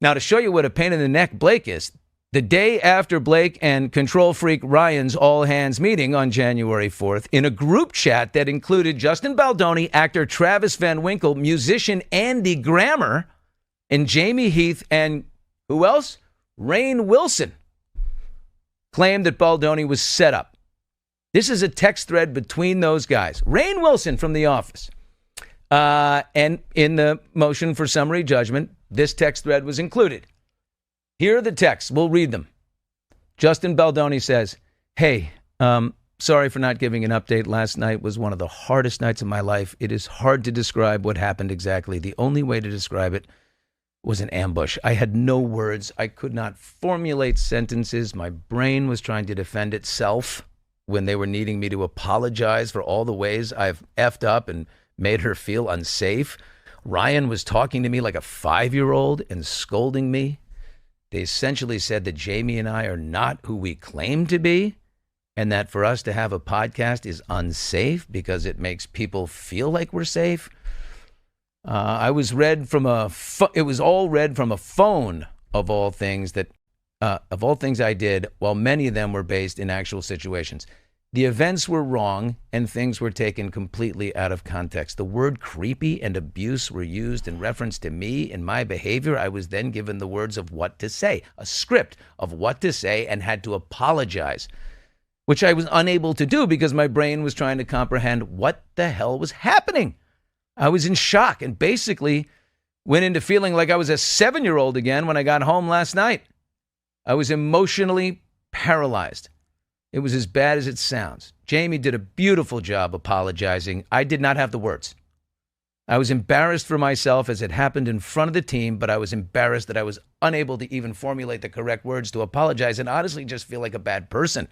Now, to show you what a pain in the neck Blake is, the day after Blake and control freak Ryan's all-hands meeting on January 4th, in a group chat that included Justin Baldoni, actor Travis Van Winkle, musician Andy Grammer, and Jamie Heath, and who else? Rainn Wilson, claimed that Baldoni was set up. This is a text thread between those guys. Rainn Wilson from The Office. And in the motion for summary judgment, this text thread was included. Here are the texts. We'll read them. Justin Baldoni says, hey, sorry for not giving an update. Last night was one of the hardest nights of my life. It is hard to describe what happened exactly. The only way to describe it was an ambush. I had no words. I could not formulate sentences. My brain was trying to defend itself when they were needing me to apologize for all the ways I've effed up and made her feel unsafe. Ryan was talking to me like a 5-year-old and scolding me. They essentially said that Jamie and I are not who we claim to be, and that for us to have a podcast is unsafe because it makes people feel like we're safe. It was all read from a phone of all things I did, while many of them were based in actual situations. The events were wrong and things were taken completely out of context. The word creepy and abuse were used in reference to me and my behavior. I was then given the words of what to say, a script of what to say, and had to apologize, which I was unable to do because my brain was trying to comprehend what the hell was happening. I was in shock and basically went into feeling like I was a 7-year-old again when I got home last night. I was emotionally paralyzed. It was as bad as it sounds. Jamie did a beautiful job apologizing. I did not have the words. I was embarrassed for myself as it happened in front of the team, but I was embarrassed that I was unable to even formulate the correct words to apologize and honestly just feel like a bad person.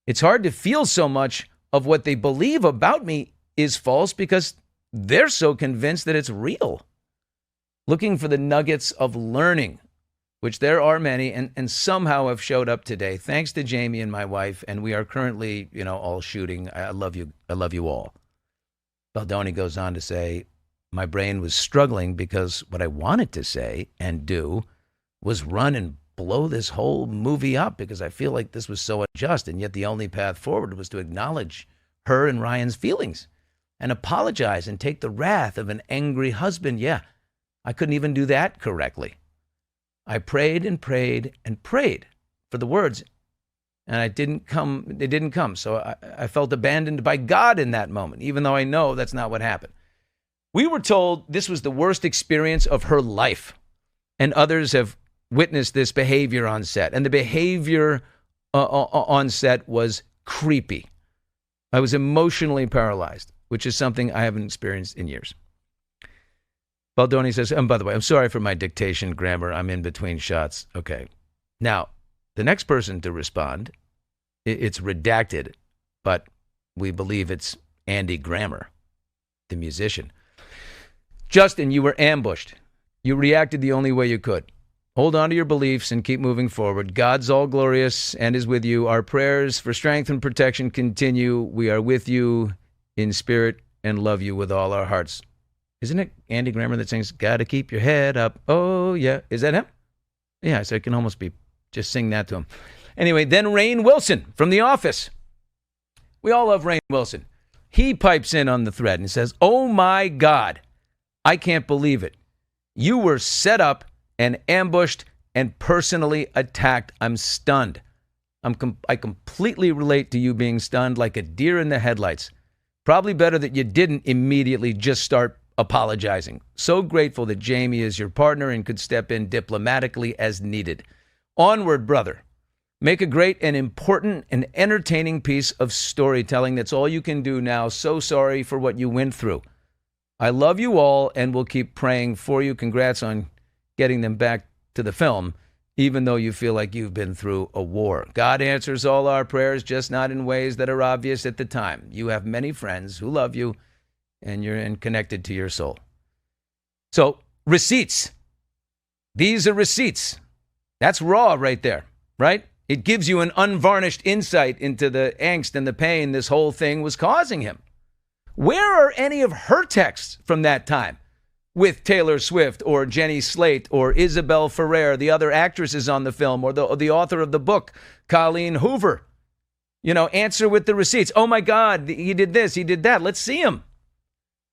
It's hard to feel so much of what they believe about me is false because they're so convinced that it's real. Looking for the nuggets of learning, which there are many, and somehow have showed up today, thanks to Jamie and my wife, and we are currently, all shooting. I love you all. Baldoni goes on to say, my brain was struggling because what I wanted to say and do was run and blow this whole movie up because I feel like this was so unjust, and yet the only path forward was to acknowledge her and Ryan's feelings and apologize and take the wrath of an angry husband. Yeah, I couldn't even do that correctly. I prayed and prayed and prayed for the words, and they didn't come. So I felt abandoned by God in that moment, even though I know that's not what happened. We were told this was the worst experience of her life, and others have witnessed this behavior on set, and the behavior on set was creepy. I was emotionally paralyzed, which is something I haven't experienced in years. Baldoni says, by the way, I'm sorry for my dictation grammar. I'm in between shots. Okay. Now, the next person to respond, it's redacted, but we believe it's Andy Grammer, the musician. Justin, you were ambushed. You reacted the only way you could. Hold on to your beliefs and keep moving forward. God's all glorious and is with you. Our prayers for strength and protection continue. We are with you in spirit and love you with all our hearts. Isn't it Andy Grammer that sings, gotta keep your head up? Oh, yeah. Is that him? Yeah, so it can almost be, just sing that to him. Anyway, then Rainn Wilson from The Office. We all love Rainn Wilson. He pipes in on the thread and says, oh my God, I can't believe it. You were set up and ambushed and personally attacked. I'm stunned. I completely relate to you being stunned like a deer in the headlights. Probably better that you didn't immediately just start apologizing. So grateful that Jamie is your partner and could step in diplomatically as needed. Onward, brother. Make a great and important and entertaining piece of storytelling. That's all you can do now. So sorry for what you went through. I love you all and will keep praying for you. Congrats on getting them back to the film, even though you feel like you've been through a war. God answers all our prayers, just not in ways that are obvious at the time. You have many friends who love you, and you're connected to your soul. So, receipts. These are receipts. That's raw right there, right? It gives you an unvarnished insight into the angst and the pain this whole thing was causing him. Where are any of her texts from that time? with Taylor Swift or Jenny Slate or Isabel Ferrer, the other actresses on the film, or the author of the book, Colleen Hoover. Answer with the receipts. Oh, my God, he did this, he did that. Let's see him.